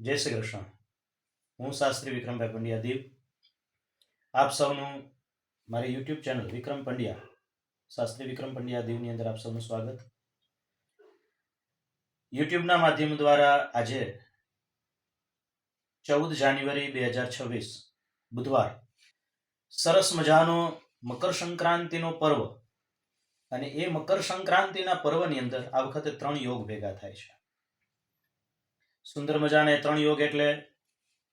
જય શ્રી કૃષ્ણ. હું શાસ્ત્રી વિક્રમભાઈ પંડ્યા દીવ. આપ સૌનું મારી યુટ્યુબ ચેનલ વિક્રમ પંડ્યા શાસ્ત્રી વિક્રમ પંડ્યા દીવની અંદર આપ સૌનું સ્વાગત. યુટ્યુબના માધ્યમ દ્વારા આજે 14 જાન્યુઆરી 2026 બુધવાર સરસ મજાનો મકર સંક્રાંતિનો પર્વ, અને એ મકર સંક્રાંતિના પર્વની અંદર આ વખતે 3 યોગ ભેગા થાય છે. સુંદર મજાના 3 યોગ એટલે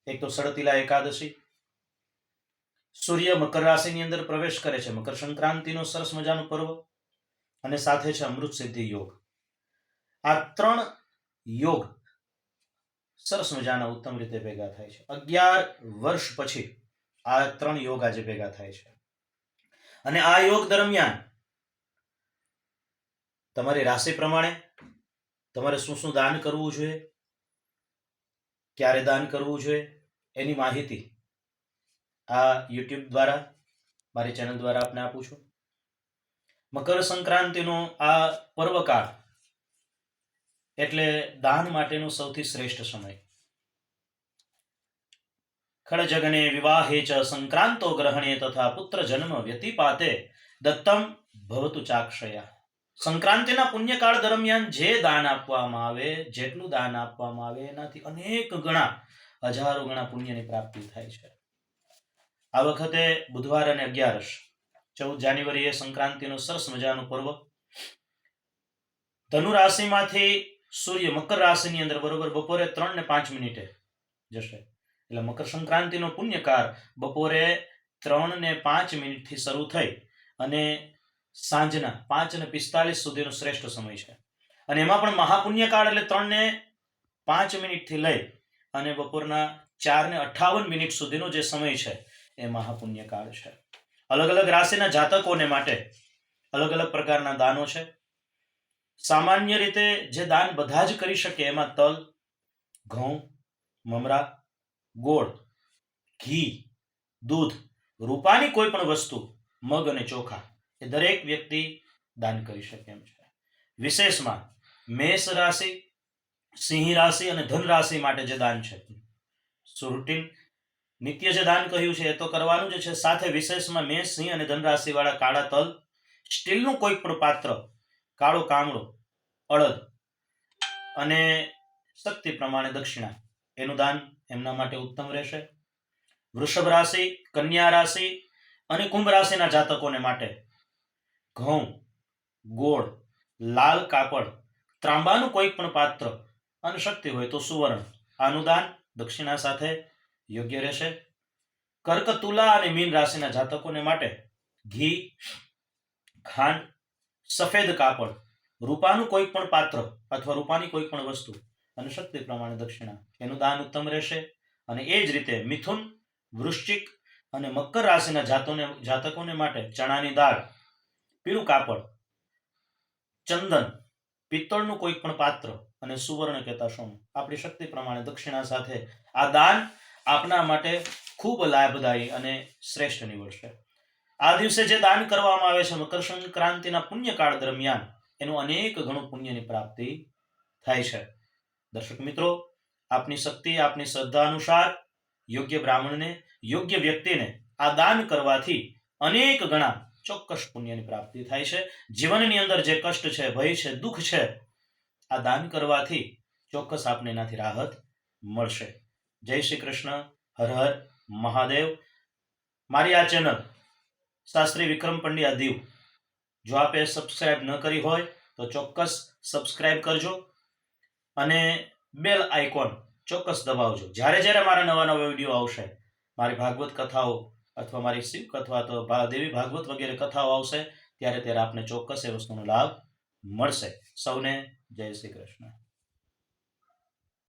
એક તો સડતીલા એકાદશી, સૂર્ય મકર રાશિની અંદર પ્રવેશ કરે છે, મકર સંક્રાંતિનો સરસ મજાનો પર્વ, અને સાથે છે અમૃત સિદ્ધિ યોગ. આ 3 યોગ સરસ મજાના ઉત્તમ રીતે ભેગા થાય છે. 11 વર્ષ પછી આ 3 યોગ આજે ભેગા થાય છે. અને આ યોગ દરમિયાન તમારી રાશિ પ્રમાણે તમારે શું શું દાન કરવું જોઈએ, ક્યારે દાન કરવું જોઈએ, એની માહિતી આ યુટ્યુબ દ્વારા, મારી ચેનલ દ્વારા આપને આપું છું. મકર સંક્રાંતિનો આ પર્વકાળ એટલે દાન માટેનો સૌથી શ્રેષ્ઠ સમય. ખડજગને વિવાહે ચ સંક્રાંતો ગ્રહણે તથા પુત્ર જન્મ વ્યતિપાતે દત્તમ ભવતુ ચાક્ષયા. સંક્રાંતિના પુણ્યકાળ દરમિયાન જે દાન આપવામાં આવે, જેટલું દાન આપવામાં આવે એનાથી અનેક ગણા, હજારો ગણા પુણ્યની પ્રાપ્તિ થાય છે. આ વખતે બુધવાર અને 11 14 જાન્યુઆરીએ સંક્રાંતિનો સરસ મજાનો પર્વ. ધનુ રાશિમાંથી સૂર્ય મકર રાશિની અંદર બરોબર બપોરે 3:05 જશે. એટલે મકર સંક્રાંતિનો પુણ્યકાળ બપોરે 3:05 થી શરૂ થઈ અને સાંજના 5:45 સુધીનો શ્રેષ્ઠ સમય છે. અને એમાં પણ મહાપુણ્યકાળ એટલે 3:05 થી લઈ અને બપોરના 4:58 સુધીનો જે સમય છે એ મહાપુણ્યકાળ છે. અલગ અલગ રાશિના જાતકોને માટે અલગ અલગ પ્રકારના દાનો છે. સામાન્ય રીતે જે દાન બધા જ કરી શકે એમાં તલ, ઘઉં, મમરા, ગોળ, ઘી, દૂધ, રૂપાની કોઈ પણ વસ્તુ, મગ અને ચોખા એ દરેક વ્યક્તિ દાન કરી શકે એમ છે. વિશેષમાં મેષ રાશિ, સિંહ રાશિ અને ધન રાશિ માટે જે દાન છે, રૂટીન નિત્ય જે દાન કહ્યું છે એ તો કરવાનું જ છે. સાથે વિશેષમાં મેષ, સિંહ અને ધન રાશિ વાળા કાળા તલ, સ્ટીલનું કોઈ પણ પાત્ર, કાળો કામળો, અડદ અને શક્તિ પ્રમાણે દક્ષિણા, એનું દાન એમના માટે ઉત્તમ રહેશે. વૃષભ રાશિ, કન્યા રાશિ અને કુંભ રાશિના જાતકોને માટે ઘઉં, ગોળ, લાલ કાપડ, ત્રાંબાનું કોઈ પણ પાત્ર અને શક્તિ હોય તો સુવર્ણ, આનું દાન દક્ષિણા સાથે યોગ્ય રહેશે. કર્ક, તુલા અને મીન રાશિના જાતકોને માટે ઘી, ખાંડ, સફેદ કાપડ, રૂપાનું કોઈ પણ પાત્ર અથવા રૂપાની કોઈ પણ વસ્તુ અને શક્તિ પ્રમાણે દક્ષિણા, એનું દાન ઉત્તમ રહેશે. અને એ જ રીતે મિથુન, વૃશ્ચિક અને મકર રાશિના જાતકોને માટે ચણાની દાળ, પીળું કાપડ, ચંદન, પિત્તળનું કોઈ પણ પાત્ર અને સુવર્ણ કહેતા સોનું, આપણી શક્તિ પ્રમાણે દક્ષિણા સાથે આ દાન આપના માટે ખૂબ લાભદાયી અને શ્રેષ્ઠ નીવડશે. આ દિવસે જે દાન કરવામાં આવે છે મકર સંક્રાંતિના પુણ્યકાળ દરમિયાન એનું અનેક ગણું પુણ્યની પ્રાપ્તિ થાય છે. દર્શક મિત્રો, આપની શક્તિ, આપની શ્રદ્ધા અનુસાર યોગ્ય બ્રાહ્મણને, યોગ્ય વ્યક્તિને આ દાન કરવાથી અનેક ગણા ચોક્કસ પુણ્યની પ્રાપ્તિ થાય છે. જીવનની અંદર જે કષ્ટ છે, ભય છે, દુઃખ છે, આ દાન કરવાથી ચોક્કસ આપને એનાથી રાહત મળશે. જય શ્રી કૃષ્ણ. હર હર મહાદેવ. મારી આ ચેનલ શાસ્ત્રી વિક્રમ પંડ્યા દીવ જો આપે સબસ્ક્રાઇબ ન કરી હોય તો ચોક્કસ સબસ્ક્રાઇબ કરજો અને બેલ આઇકોન ચોક્કસ દબાવજો. જ્યારે જ્યારે મારા નવા નવા વિડીયો આવશે, મારી ભાગવત કથાઓ અથવા મારી શિવ કથા અથવા દેવી ભાગવત વગેરે કથાઓ આવશે, ત્યારે આપને ચોક્કસ એ વસ્તુનો લાભ મળશે. સૌને જય શ્રી કૃષ્ણ.